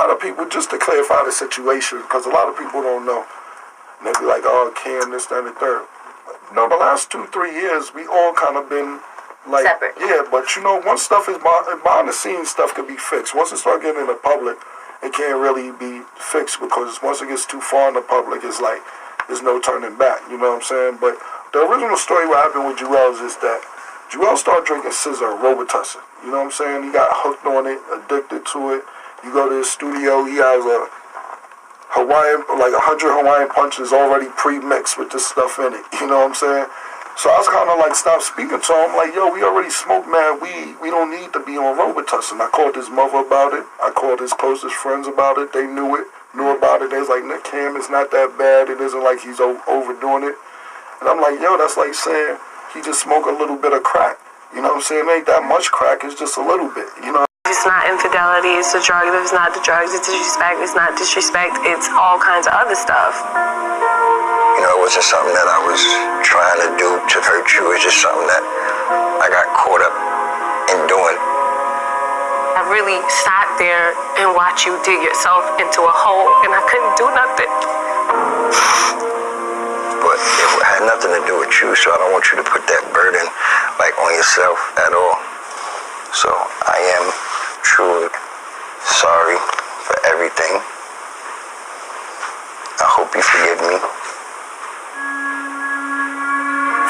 lot of people, just to clarify the situation, because a lot of people don't know. And they be like, oh, Cam, this, that, and the third. No, the last 2-3 years, we all kind of been like, separate. Yeah, but you know, once stuff is behind the scenes, stuff can be fixed. Once it starts getting in the public, it can't really be fixed, because once it gets too far in the public, it's like, there's no turning back, you know what I'm saying? But the original story what happened with Juelz is that Juelz started drinking scissor, Robitussin. You know what I'm saying? He got hooked on it, addicted to it. You go to his studio, he has a Hawaiian, like 100 Hawaiian punches already pre-mixed with this stuff in it. You know what I'm saying? So I was kind of like, stopped speaking to him. Like, yo, we already smoked mad weed. We don't need to be on Robitussin. I called his mother about it. I called his closest friends about it. They knew about it. They was like, Nick, Cam, it's not that bad. It isn't like he's overdoing it. And I'm like, yo, that's like saying he just smoked a little bit of crack. You know what I'm saying? It ain't that much crack. It's just a little bit, you know? It's not infidelity. It's the drug. If it's not the drugs, it's disrespect. It's not disrespect. It's all kinds of other stuff. You know, it wasn't something that I was trying to do to hurt you. It's just something that I got caught up in doing. I really sat there and watched you dig yourself into a hole, and I couldn't do nothing. But it had nothing to do with you, so I don't want you to put that burden like on yourself at all. So I am truly sorry for everything. I hope you forgive me.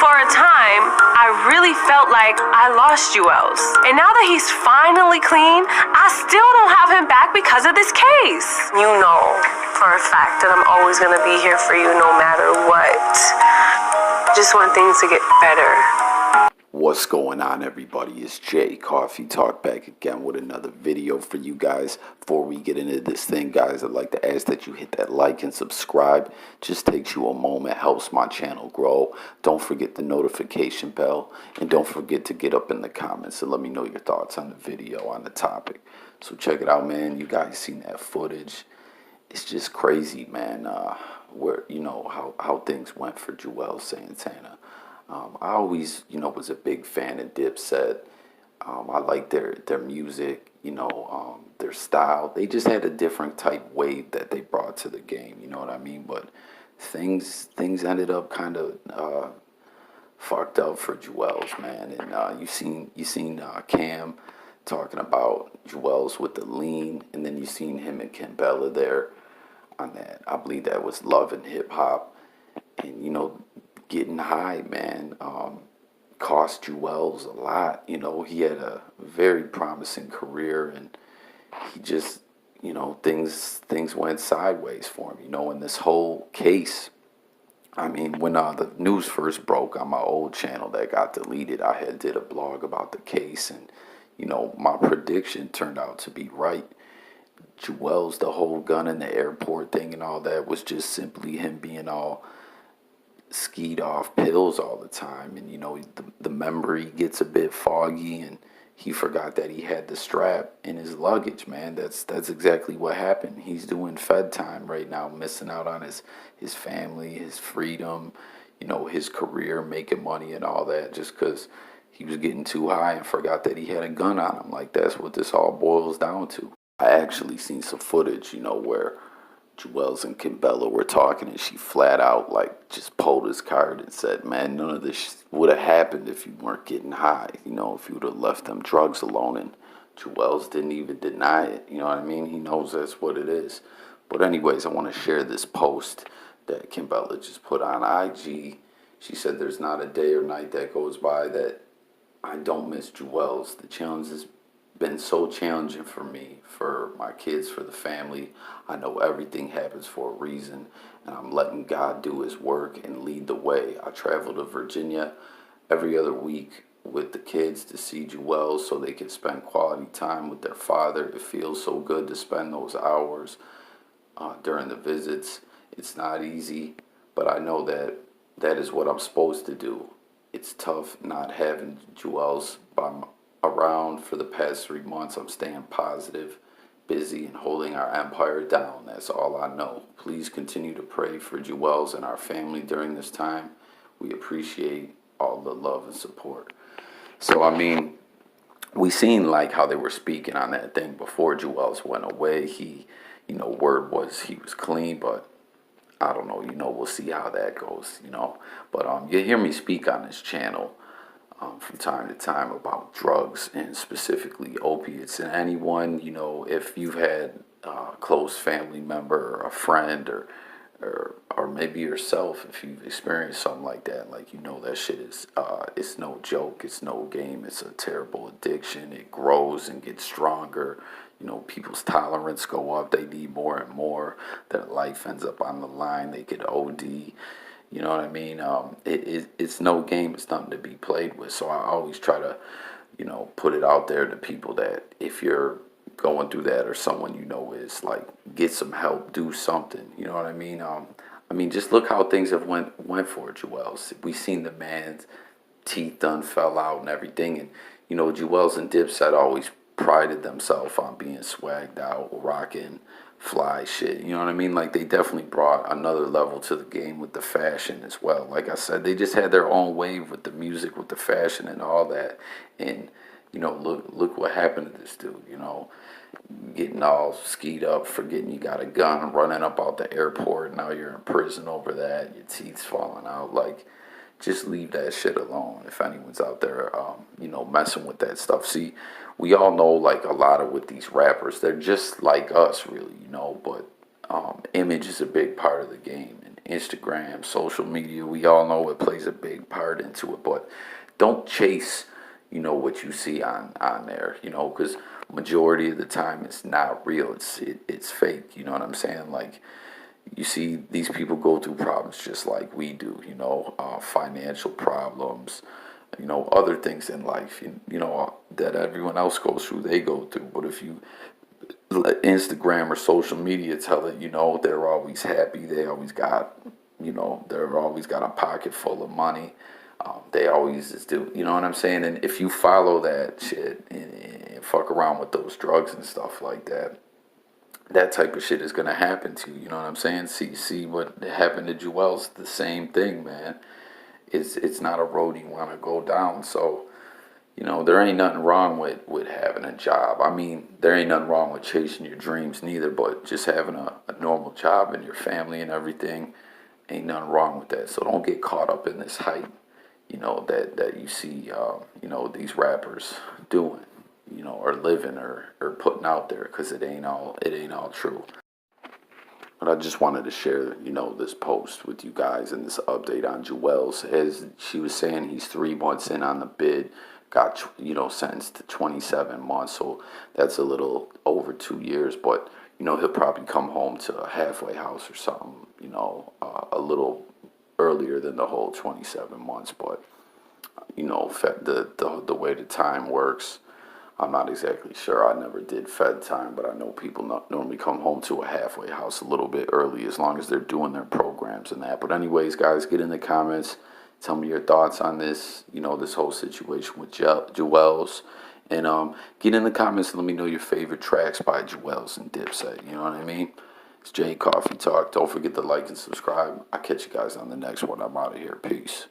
For a time, I really felt like I lost Juelz. And now that he's finally clean, I still don't have him back because of this case. You know for a fact that I'm always gonna be here for you no matter what. Just want things to get better. What's going on, everybody? It's Jay Coffee Talk back again with another video for you guys. Before we get into this thing, guys, I'd like to ask that you hit that like and subscribe. Just takes you a moment, helps my channel grow. Don't forget the notification bell, and don't forget to get up in the comments and let me know your thoughts on the video, on the topic. So check it out, man. You guys seen that footage? It's just crazy, man. Where you know how things went for Juelz Santana. I always, was a big fan of Dipset. I like their music, their style. They just had a different type wave that they brought to the game, you know what I mean? But things ended up kind of fucked up for Juelz, man. And you seen Cam talking about Juelz with the lean, and then you seen him and Kimbella there on that. I believe that was Love and Hip Hop, and getting high, man, cost Juelz a lot. He had a very promising career, and he just, things went sideways for him, in this whole case. I mean, when the news first broke on my old channel that got deleted, I had did a blog about the case, and, my prediction turned out to be right. Juelz, the whole gun in the airport thing and all that was just simply him being all skied off pills all the time, and the memory gets a bit foggy, and he forgot that he had the strap in his luggage, man. That's exactly what happened. He's doing Fed time right now, missing out on his family, his freedom, his career, making money and all that, just because he was getting too high and forgot that he had a gun on him. Like, that's what this all boils down to. I actually seen some footage, where Juelz and Kimbella were talking, and she flat out just pulled his card and said, man, none of this would have happened if you weren't getting high, if you would have left them drugs alone. And Juelz didn't even deny it, you know what I mean? He knows that's what it is. But anyways, I want to share this post that Kimbella just put on IG. She said, there's not a day or night that goes by that I don't miss Juelz. The challenge has been so challenging for me, for my kids, for the family. I know everything happens for a reason, and I'm letting God do his work and lead the way. I travel to Virginia every other week with the kids to see Juelz so they can spend quality time with their father. It feels so good to spend those hours during the visits. It's not easy, but I know that is what I'm supposed to do. It's tough not having Juelz around for the past 3 months. I'm staying positive, busy, and holding our empire down. That's all I know. Please continue to pray for Juelz and our family during this time. We appreciate all the love and support. So, I mean, we seen like how they were speaking on that thing before Juelz went away. He, word was he was clean, but I don't know, we'll see how that goes, But you hear me speak on this channel from time to time about drugs and specifically opiates. And anyone, if you've had a close family member or a friend or maybe yourself, if you've experienced something like that, like, that shit is, it's no joke, it's no game, it's a terrible addiction. It grows and gets stronger. People's tolerance go up, they need more and more, their life ends up on the line, they get OD. You know what I mean? It's no game. It's nothing to be played with. So I always try to, put it out there to people that if you're going through that or someone is like, get some help, do something. You know what I mean? Just look how things have went for Juelz. We seen the man's teeth done fell out and everything, and Juelz and Dipset always prided themselves on being swagged out, rocking fly shit. You know what I mean? Like, they definitely brought another level to the game with the fashion as well. Like I said, they just had their own wave with the music, with the fashion and all that. And look what happened to this dude. Getting all skied up, forgetting you got a gun, running up out the airport. Now you're in prison over that. Your teeth's falling out. Like, just leave that shit alone if anyone's out there, messing with that stuff. See, we all know, like, a lot of with these rappers, they're just like us, really, but image is a big part of the game. And Instagram, social media, we all know it plays a big part into it. But don't chase, what you see on there, because majority of the time it's not real. It's fake, you know what I'm saying? Like, you see these people go through problems just like we do, financial problems, other things in life, that everyone else goes through, they go through. But if you let Instagram or social media tell it, they're always happy, they always got, they're always got a pocket full of money, they always just do, you know what I'm saying? And if you follow that shit and fuck around with those drugs and stuff like that, that type of shit is going to happen to you, you know what I'm saying? See what happened to Juelz, the same thing, man. It's not a road you want to go down. So, there ain't nothing wrong with having a job. There ain't nothing wrong with chasing your dreams neither, but just having a normal job and your family and everything, ain't nothing wrong with that. So don't get caught up in this hype, that you see, these rappers doing, or living or putting out there, because it ain't all true. But I just wanted to share, this post with you guys and this update on Juelz. As she was saying, he's 3 months in on the bid, got, sentenced to 27 months. So that's a little over 2 years. But, he'll probably come home to a halfway house or something, a little earlier than the whole 27 months. But, the way the time works, I'm not exactly sure. I never did Fed time, but I know people normally come home to a halfway house a little bit early, as long as they're doing their programs and that. But anyways, guys, get in the comments. Tell me your thoughts on this, this whole situation with Juelz. And get in the comments and let me know your favorite tracks by Juelz and Dipset. You know what I mean? It's Jay Coffee Talk. Don't forget to like and subscribe. I'll catch you guys on the next one. I'm out of here. Peace.